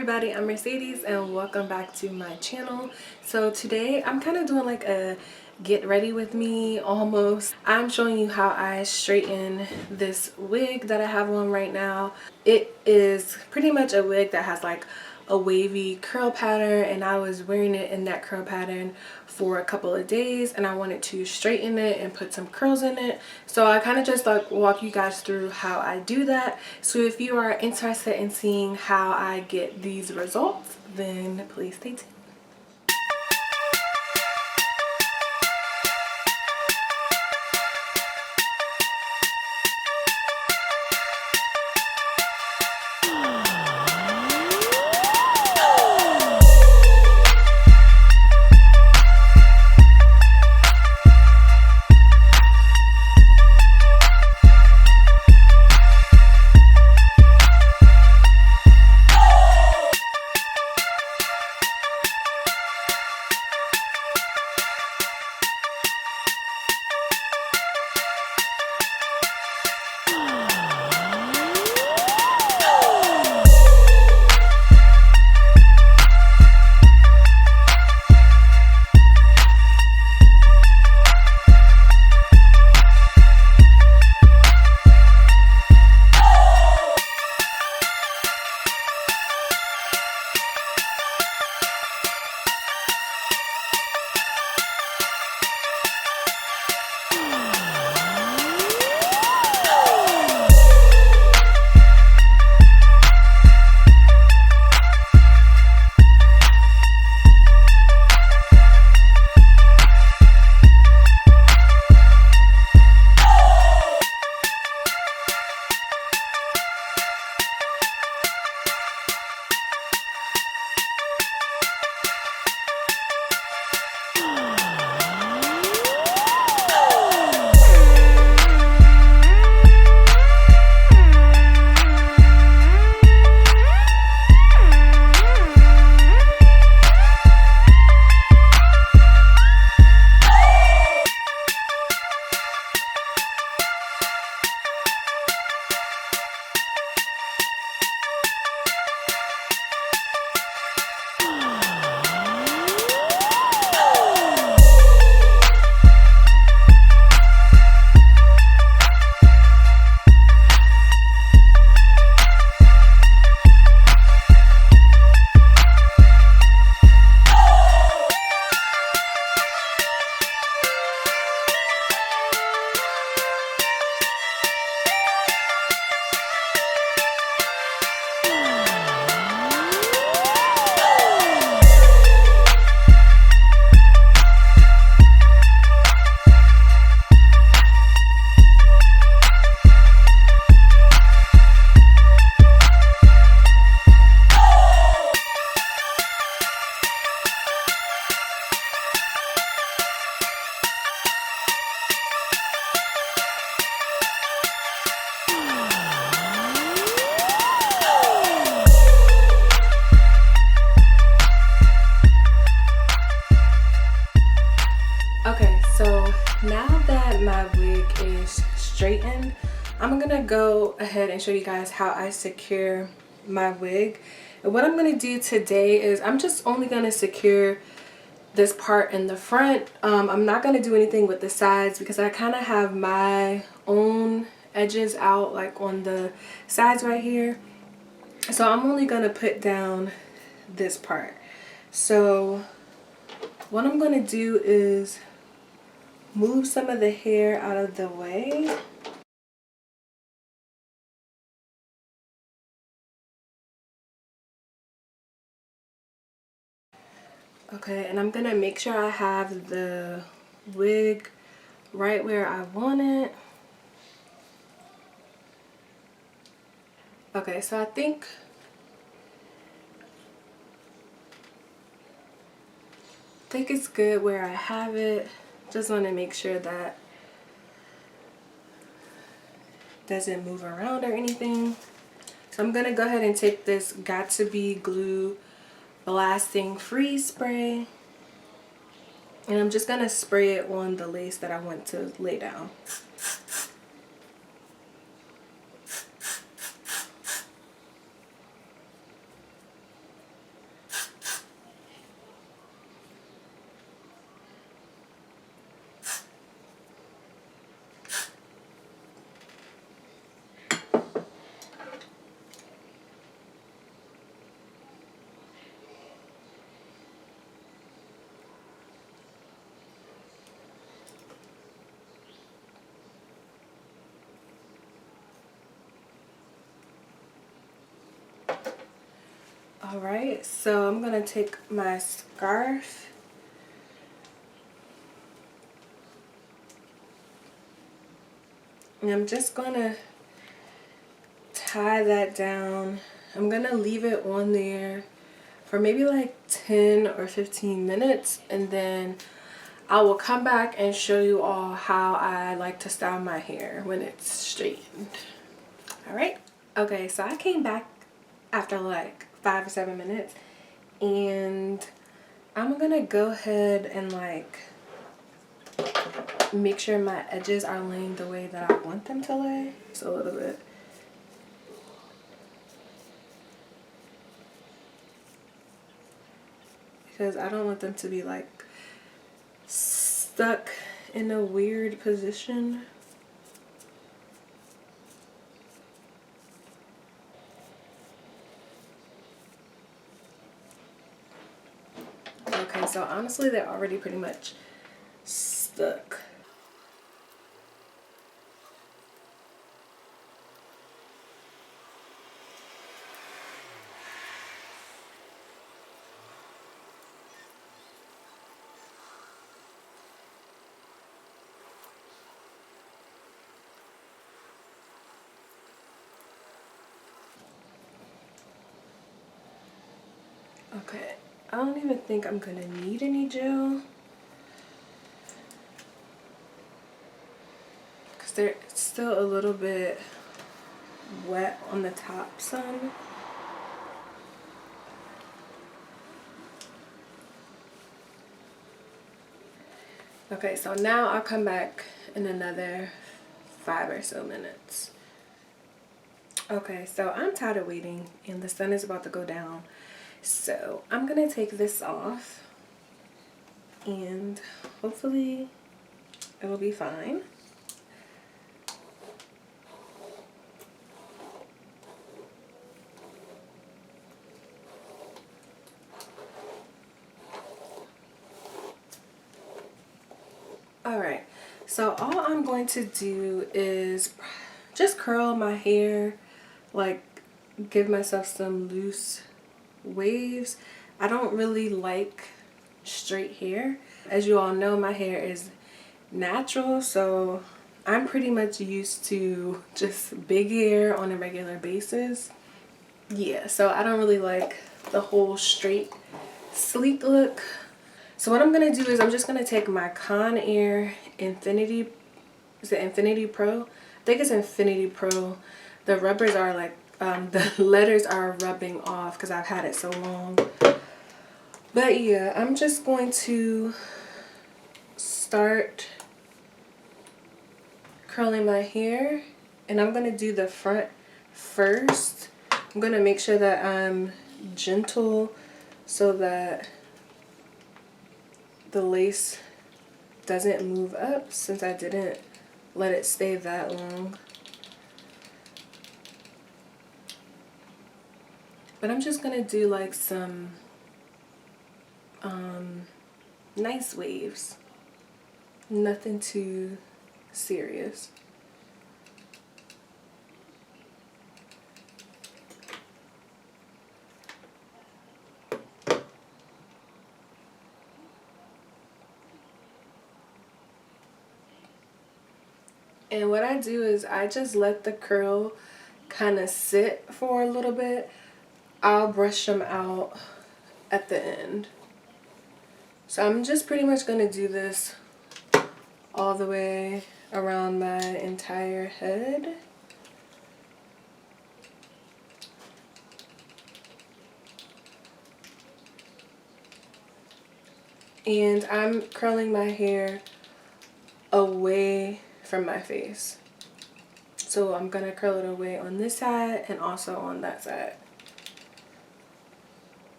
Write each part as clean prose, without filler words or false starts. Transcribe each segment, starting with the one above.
everybody, I'm Mercedes and welcome back to my channel. So today I'm kind of doing like a get ready with me almost. I'm showing you how I straighten this wig that I have on right now. It is pretty much a wig that has like a wavy curl pattern, and I was wearing it in that curl pattern for a couple of days and I wanted to straighten it and put some curls in it. So I kind of just like walk you guys through how I do that. So if you are interested in seeing how I get these results, then please stay tuned. Okay, so now that my wig is straightened, I'm gonna go ahead and show you guys how I secure my wig. And what I'm gonna do today is I'm just only gonna secure this part in the front. I'm not gonna do anything with the sides because I kind of have my own edges out like on the sides right here. So I'm only gonna put down this part. So what I'm gonna do is move some of the hair out of the way. Okay, and I'm gonna make sure I have the wig right where I want it. Okay, so I think it's good where I have it. Just want to make sure that doesn't move around or anything. So I'm gonna go ahead and take this Got To Be Glue Blasting Freeze Spray, and I'm just gonna spray it on the lace that I want to lay down. Alright, so I'm gonna take my scarf and I'm just gonna tie that down. I'm gonna leave it on there for maybe like 10 or 15 minutes, and then I will come back and show you all how I like to style my hair when it's straightened. Alright, okay, so I came back after like 5 or 7 minutes, and I'm gonna go ahead and like make sure my edges are laying the way that I want them to lay. Just a little bit. Because I don't want them to be like stuck in a weird position. Okay, so honestly they're already pretty much stuck. Okay, I don't even think I'm gonna need any gel because they're still a little bit wet on the top some. Okay, so now I'll come back in another 5 or so minutes. Okay, so I'm tired of waiting and the sun is about to go down. So I'm gonna take this off and hopefully it will be fine. Alright, so all I'm going to do is just curl my hair, like give myself some loose waves. I don't really like straight hair. As you all know, my hair is natural, so I'm pretty much used to just big hair on a regular basis. Yeah, so I don't really like the whole straight sleek look. So what I'm gonna do is I'm just gonna take my Conair Infinity, is it Infinity Pro? I think it's Infinity Pro. The rubbers are like, the letters are rubbing off because I've had it so long. But yeah, I'm just going to start curling my hair, and I'm gonna do the front first. I'm gonna make sure that I'm gentle so that the lace doesn't move up, since I didn't let it stay that long. But I'm just gonna do like some nice waves, nothing too serious. And what I do is I just let the curl kind of sit for a little bit. I'll brush them out at the end. So I'm just pretty much going to do this all the way around my entire head. And I'm curling my hair away from my face. So I'm going to curl it away on this side and also on that side.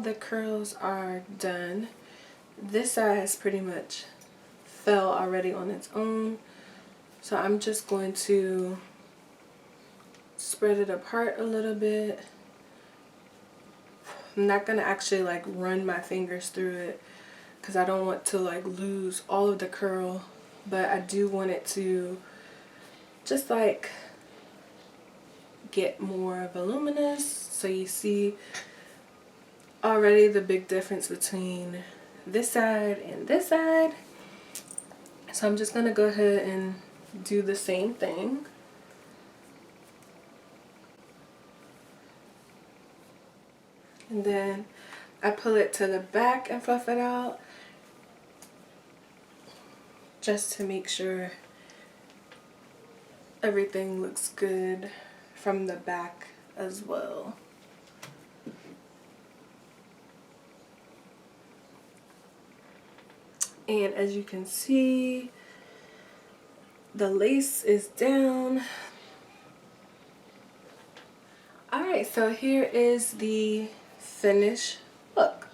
the curls are done, this side has pretty much fell already on its own. So I'm just going to spread it apart a little bit. I'm not going to actually like run my fingers through it because I don't want to like lose all of the curl, but I do want it to just like get more voluminous. So you see already the big difference between this side and this side. So I'm just going to go ahead and do the same thing. And then I pull it to the back and fluff it out just to make sure everything looks good from the back as well. And as you can see, the lace is down. Alright, so here is the finished look.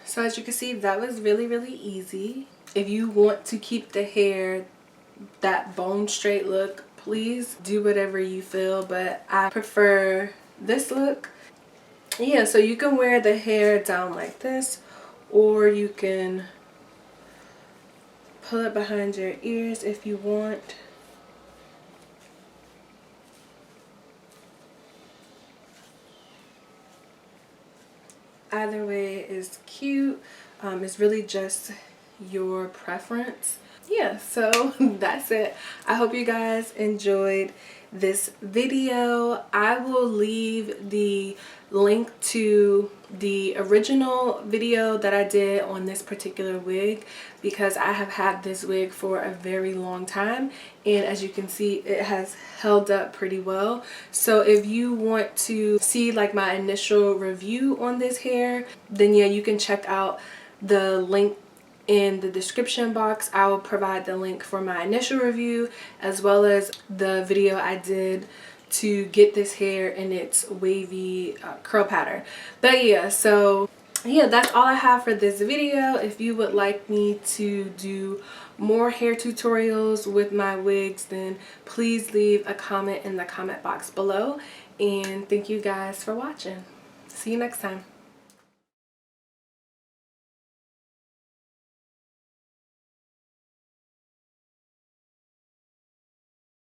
So as you can see, that was really easy. If you want to keep the hair that bone straight look, please do whatever you feel, but I prefer this look. Yeah, so you can wear the hair down like this, or you can pull it behind your ears if you want. Either way is cute. It's really just your preference. Yeah, so that's it. I hope you guys enjoyed this video. I will leave the link to the original video that I did on this particular wig because I have had this wig for a very long time, and as you can see, it has held up pretty well. So if you want to see like my initial review on this hair, then yeah, you can check out the link in the description box. I will provide the link for my initial review as well as the video I did to get this hair in its wavy curl pattern. But yeah, so yeah, that's all I have for this video. If you would like me to do more hair tutorials with my wigs, then please leave a comment in the comment box below, and thank you guys for watching. See you next time.